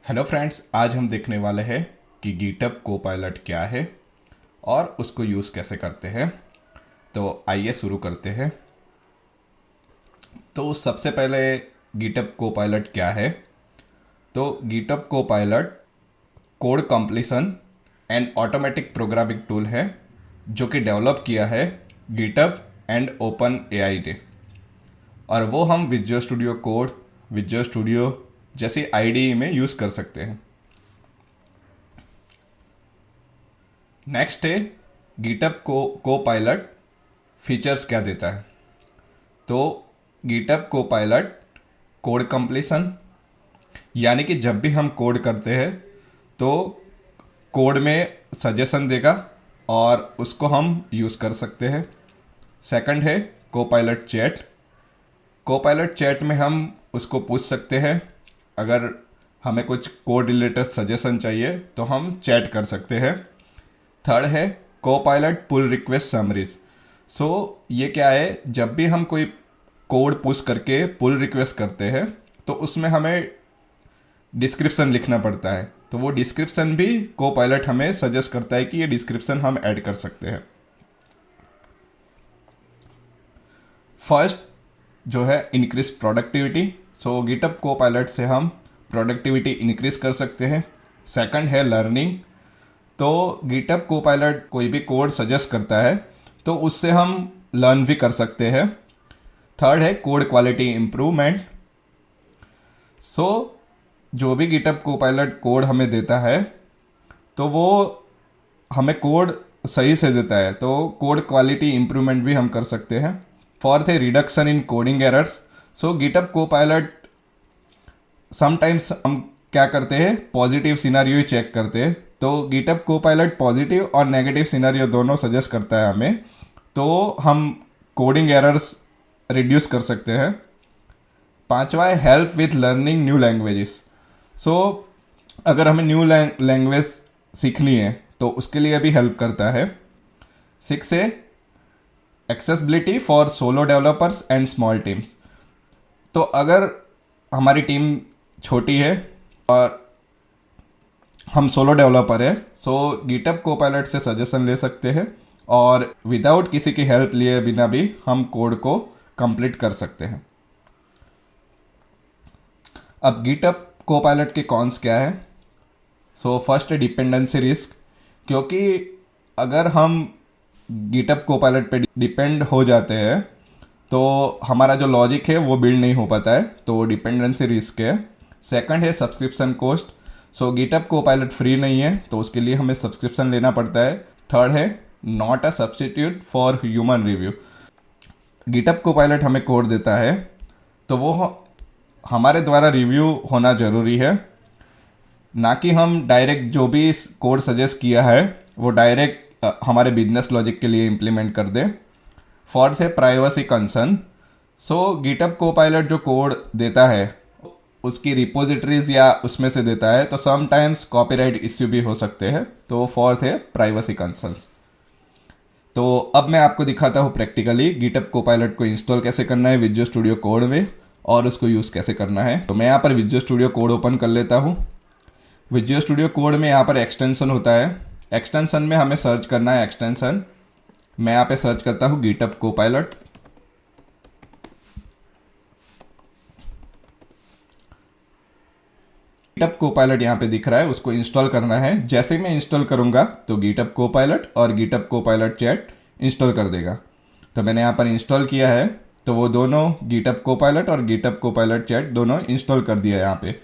Hello friends, आज हम देखने वाले हैं कि गिटहब कोपायलट क्या है और उसको यूज़ कैसे करते हैं। तो आइए शुरू करते हैं। तो सबसे पहले गिटहब कोपायलट क्या है। तो GitHub Copilot code completion and automatic programming tool है जो कि डेवलप किया है गिटहब एंड ओपन एआई ने। और वो हम visual studio code, visual studio जैसी आईडीई में यूज़ कर सकते हैं। नेक्स्ट है गिटहब को पायलट फीचर्स क्या देता है। तो गिटहब को पायलट कोड कंप्लीशन, यानी कि जब भी हम कोड करते हैं तो कोड में सजेशन देगा और उसको हम यूज़ कर सकते हैं। सेकंड है को पायलट चैट। को पायलट चैट में हम उसको पूछ सकते हैं, अगर हमें कुछ कोड रिलेटेड सजेशन चाहिए तो हम चैट कर सकते हैं। थर्ड है को पायलट पुल रिक्वेस्ट समरीज। सो ये क्या है, जब भी हम कोई कोड पुश करके पुल रिक्वेस्ट करते हैं तो उसमें हमें डिस्क्रिप्शन लिखना पड़ता है, तो वो डिस्क्रिप्शन भी को पायलट हमें सजेस्ट करता है कि ये डिस्क्रिप्शन हम ऐड कर सकते हैं। फर्स्ट जो है इंक्रीज प्रोडक्टिविटी। सो गिटहब को पायलट से हम प्रोडक्टिविटी इंक्रीज कर सकते हैं। सेकंड है लर्निंग। तो गिटहब को पायलट कोई भी कोड सजेस्ट करता है तो उससे हम लर्न भी कर सकते हैं। थर्ड है कोड क्वालिटी इम्प्रूवमेंट। सो जो भी गिटहब को पायलट कोड हमें देता है तो वो हमें कोड सही से देता है, तो कोड क्वालिटी इम्प्रूवमेंट भी हम कर सकते हैं। फोर्थ है reduction in coding errors. So GitHub को पायलट समटाइम्स हम क्या करते हैं, पॉजिटिव सिनारियो ही चेक करते हैं, तो गिटहब को पायलट पॉजिटिव और नेगेटिव सिनारियो दोनों सजेस्ट करता है हमें, तो हम कोडिंग एरर्स रिड्यूस कर सकते हैं। पांचवा है help with learning new languages. So अगर हमें न्यू लैंग्वेज सीखनी है तो उसके लिए भी हेल्प करता है। सिक्स है accessibility for solo developers and small teams. तो अगर हमारी टीम छोटी है और हम सोलो डेवलपर है, सो गिटहब को पायलट से सजेशन ले सकते हैं और विदाउट किसी की हेल्प लिए बिना भी हम कोड को कंप्लीट कर सकते हैं। अब गिटहब को पायलट के कॉन्स क्या है। सो फर्स्ट है डिपेंडेंसी रिस्क, क्योंकि अगर हम गिटहब को पायलट पे डिपेंड हो जाते हैं तो हमारा जो लॉजिक है वो बिल्ड नहीं हो पाता है, तो डिपेंडेंसी रिस्क है। सेकंड है सब्सक्रिप्शन कॉस्ट। सो गिटहब को पायलट फ्री नहीं है तो उसके लिए हमें सब्सक्रिप्शन लेना पड़ता है। थर्ड है not a substitute for human review. GitHub को पायलट हमें कोड देता है तो वो हमारे द्वारा रिव्यू होना ज़रूरी है, ना कि हम डायरेक्ट जो भी कोड सजेस्ट किया है वो डायरेक्ट हमारे बिजनेस लॉजिक के लिए इम्प्लीमेंट कर दे। फोर्थ है प्राइवेसी कंसर्न। सो गिटहब को पायलट जो कोड देता है उसकी रिपोजिटरीज या उसमें से देता है, तो समटाइम्स कॉपीराइट इश्यू भी हो सकते हैं, तो फोर्थ है प्राइवेसी कंसर्न्स। तो अब मैं आपको दिखाता हूँ प्रैक्टिकली गिटहब को पायलट को इंस्टॉल कैसे करना है विजुअल स्टूडियो कोड में और उसको यूज़ कैसे करना है। तो मैं यहाँ पर विजुअल स्टूडियो कोड ओपन कर लेता हूँ। विजुअल स्टूडियो कोड में यहाँ पर एक्सटेंशन होता है, एक्सटेंशन में हमें सर्च करना है एक्सटेंशन। मैं यहाँ पे सर्च करता हूँ गिटहब को पायलट। गिटहब को पायलट यहाँ पे दिख रहा है, उसको इंस्टॉल करना है। जैसे मैं इंस्टॉल करूँगा तो गिटहब को पायलट और गिटहब को पायलट चैट इंस्टॉल कर देगा। तो मैंने यहाँ पर इंस्टॉल किया है, तो वो दोनों गिटहब को पायलट और गिटहब को पायलट चैट दोनों इंस्टॉल कर दिया है।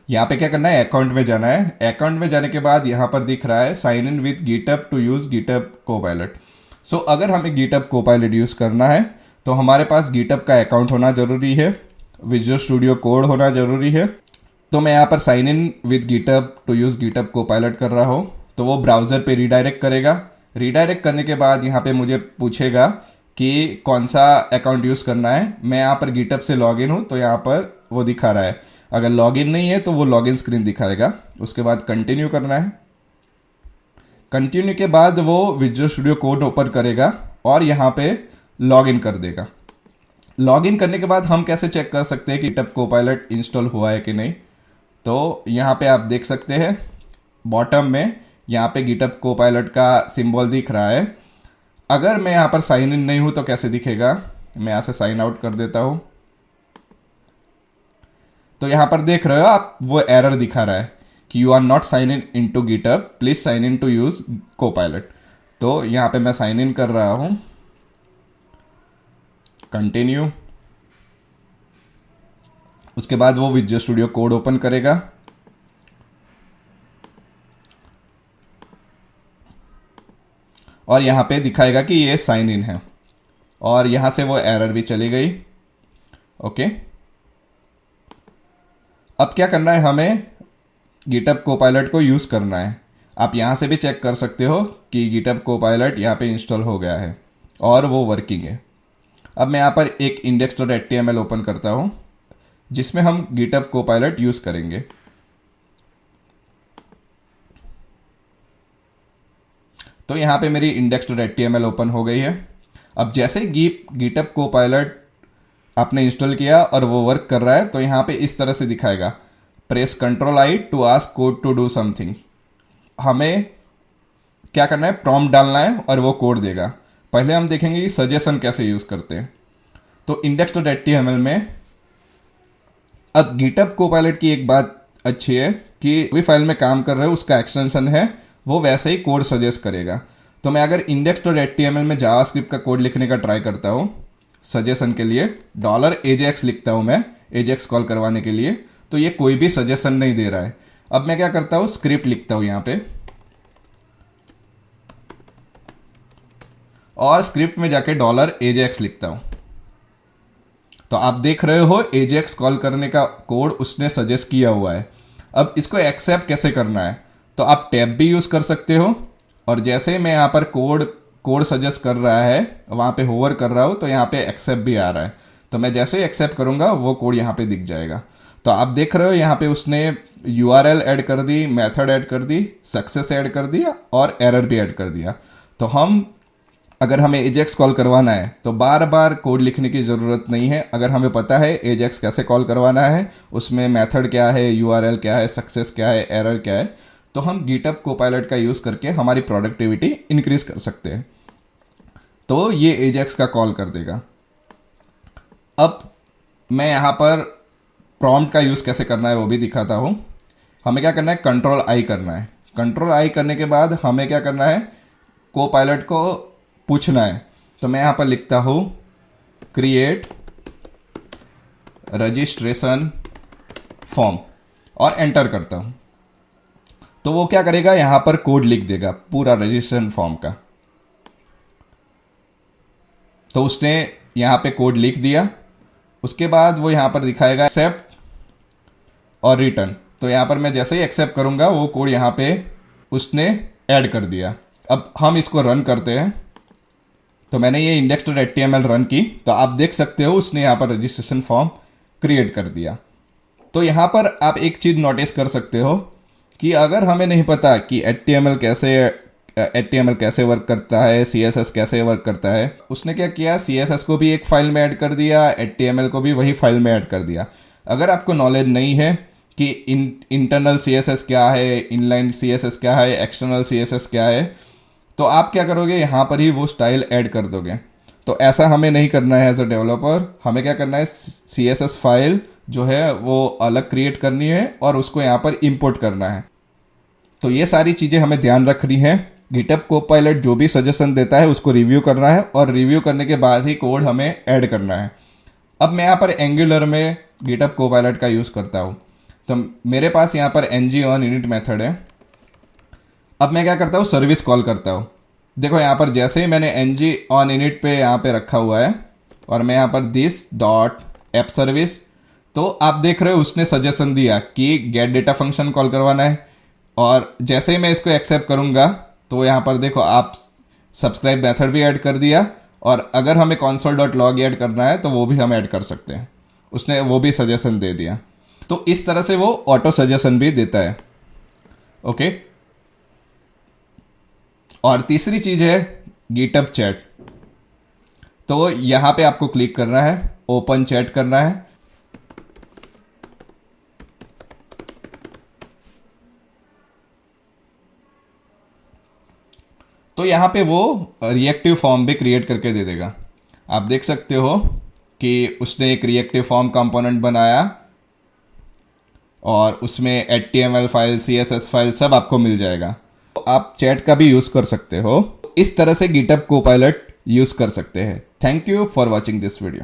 यहाँ पे क्या करना है, अकाउंट में जाना है। अकाउंट में जाने के बाद यहाँ पर दिख रहा है sign in with GitHub to use GitHub copilot. So अगर हमें गिटहब को पायलट यूज़ करना है तो हमारे पास गिटहब का अकाउंट होना ज़रूरी है, विजुअल स्टूडियो कोड होना ज़रूरी है। तो मैं यहाँ पर sign in with GitHub to use GitHub copilot कर रहा हूँ, तो वो ब्राउज़र पे रीडायरेक्ट करेगा। रीडायरेक्ट करने के बाद यहाँ पे मुझे पूछेगा कि कौन सा अकाउंट यूज़ करना है। मैं यहाँ पर गिटहब से लॉगिन हूँ तो यहाँ पर वो दिखा रहा है, अगर लॉगिन नहीं है तो वो लॉगिन स्क्रीन दिखाएगा। उसके बाद कंटिन्यू करना है। कंटिन्यू के बाद वो विजुअल स्टूडियो कोड ओपन करेगा और यहाँ पे लॉगिन कर देगा। लॉगिन करने के बाद हम कैसे चेक कर सकते हैं कि गिटहब कोपायलट इंस्टॉल हुआ है कि नहीं? तो यहाँ पे आप देख सकते हैं बॉटम में यहाँ पे गिटहब कोपायलट का सिंबल दिख रहा है। अगर मैं यहाँ पर साइन इन नहीं हूँ तो कैसे दिखेगा? मैं यहाँ से साइन आउट कर देता हूँ। तो यहाँ पर देख रहे हो आप, वो एरर दिखा रहा है कि you are not sign in into GitHub, please sign in to use copilot. तो यहाँ पे मैं साइन इन कर रहा हूँ, कंटिन्यू। उसके बाद वो विजुअल स्टूडियो कोड ओपन करेगा और यहाँ पे दिखाएगा कि ये साइन इन है और यहाँ से वो एरर भी चली गई। ओके, अब क्या करना है, हमें गिटहब कोपायलट को यूज़ करना है। आप यहाँ से भी चेक कर सकते हो कि गिटहब कोपायलट यहाँ पे इंस्टॉल हो गया है और वो वर्किंग है। अब मैं यहाँ पर एक index.html ओपन करता हूँ जिसमें हम गिटहब कोपायलट यूज़ करेंगे। तो यहाँ पे मेरी index.html ओपन हो गई है। अब जैसे ही गिटहब कोपायलट आपने इंस्टॉल किया और वो वर्क कर रहा है तो यहाँ पे इस तरह से दिखाएगा, press Ctrl+I to ask code to do something. हमें क्या करना है, प्रॉम्प्ट डालना है और वो कोड देगा। पहले हम देखेंगे कि सजेशन कैसे यूज़ करते हैं। तो index.html में अब गिटहब कोपायलट की एक बात अच्छी है कि भी फाइल में काम कर रहे हो उसका एक्सटेंशन है, वो वैसे ही कोड सजेस्ट करेगा। तो मैं अगर index.html में जावास्क्रिप्ट का कोड लिखने का ट्राई करता हूँ सजेशन के लिए, $ajax लिखता हूँ मैं ajax कॉल करवाने के लिए, तो ये कोई भी सजेशन नहीं दे रहा है। अब मैं क्या करता हूँ, स्क्रिप्ट लिखता हूँ यहाँ पे और स्क्रिप्ट में जाके $ajax लिखता हूँ। तो आप देख रहे हो ajax कॉल करने का कोड उसने सजेस्ट किया हुआ है। अब इसको एक्सेप्ट कैसे करना है, तो आप टैब भी यूज़ कर सकते हो और जैसे मैं यहाँ पर कोड सजेस्ट कर रहा है वहाँ पे होवर कर रहा हूँ तो यहाँ पे एक्सेप्ट भी आ रहा है। तो मैं जैसे ही एक्सेप्ट करूँगा वो कोड यहाँ पे दिख जाएगा। तो आप देख रहे हो यहाँ पे उसने URL ऐड कर दी, मेथड ऐड कर दी, सक्सेस ऐड कर दिया और एरर भी ऐड कर दिया। तो अगर हमें एजेक्स कॉल करवाना है तो बार बार कोड लिखने की ज़रूरत नहीं है। अगर हमें पता है एजेक्स कैसे कॉल करवाना है, उसमें मेथड क्या है, URL क्या है, सक्सेस क्या है, एरर क्या है, तो हम गिटहब कोपायलट का यूज़ करके हमारी प्रोडक्टिविटी इंक्रीज कर सकते हैं। तो ये एजेक्स का कॉल कर देगा। अब मैं यहाँ पर प्रॉम्प्ट का यूज़ कैसे करना है वो भी दिखाता हूँ। हमें क्या करना है, Ctrl+I करना है। Ctrl+I करने के बाद हमें क्या करना है, कोपायलट को पूछना है। तो मैं यहाँ पर लिखता हूँ क्रिएट रजिस्ट्रेशन फॉर्म और एंटर करता हूँ। तो वो क्या करेगा, यहाँ पर कोड लिख देगा पूरा रजिस्ट्रेशन फॉर्म का। तो उसने यहाँ पे कोड लिख दिया। उसके बाद वो यहाँ पर दिखाएगा एक्सेप्ट और रिटर्न। तो यहाँ पर मैं जैसे ही एक्सेप्ट करूँगा वो कोड यहाँ पे उसने ऐड कर दिया। अब हम इसको रन करते हैं। तो मैंने ये index.html रन की, तो आप देख सकते हो उसने यहाँ पर रजिस्ट्रेशन फॉर्म क्रिएट कर दिया। तो यहाँ पर आप एक चीज़ नोटिस कर सकते हो कि अगर हमें नहीं पता कि HTML कैसे वर्क करता है, CSS कैसे वर्क करता है, उसने क्या किया, CSS को भी एक फाइल में ऐड कर दिया, HTML को भी वही फाइल में ऐड कर दिया। अगर आपको नॉलेज नहीं है कि इंटरनल CSS क्या है, इनलाइन CSS क्या है, एक्सटर्नल CSS क्या है, तो आप क्या करोगे, यहाँ पर ही वो स्टाइल ऐड कर दोगे। तो ऐसा हमें नहीं करना है एज अ डेवलपर। हमें क्या करना है, CSS फाइल जो है वो अलग क्रिएट करनी है और उसको यहाँ पर इंपोर्ट करना है। तो ये सारी चीज़ें हमें ध्यान रखनी है। गिटहब कोपायलट जो भी सजेशन देता है उसको रिव्यू करना है और रिव्यू करने के बाद ही कोड हमें ऐड करना है। अब मैं यहाँ पर एंगुलर में गिटहब कोपायलट का यूज़ करता हूँ। तो मेरे पास यहाँ पर ng-on-init मेथड है। अब मैं क्या करता हूँ, सर्विस कॉल करता हूँ। देखो यहाँ पर जैसे ही मैंने ng-on-init पे यहाँ पे रखा हुआ है और मैं यहाँ पर this.app सर्विस, तो आप देख रहे हो उसने सजेशन दिया कि गेट डेटा फंक्शन कॉल करवाना है। और जैसे ही मैं इसको एक्सेप्ट करूँगा तो यहाँ पर देखो आप सब्सक्राइब मेथड भी ऐड कर दिया और अगर हमें console.log ऐड करना है तो वो भी हम ऐड कर सकते हैं। उसने वो भी सजेशन दे दिया। तो इस तरह से वो ऑटो सजेशन भी देता है। ओके, और तीसरी चीज़ है गिटहब चैट। तो यहाँ पे आपको क्लिक करना है ओपन चैट करना है। तो यहाँ पे वो रिएक्टिव फॉर्म भी क्रिएट करके दे देगा। आप देख सकते हो कि उसने एक रिएक्टिव फॉर्म कंपोनेंट बनाया और उसमें HTML फाइल, CSS फाइल सब आपको मिल जाएगा। तो आप चैट का भी यूज़ कर सकते हो। इस तरह से गिटहब कोपायलट यूज़ कर सकते हैं। Thank you for watching this video.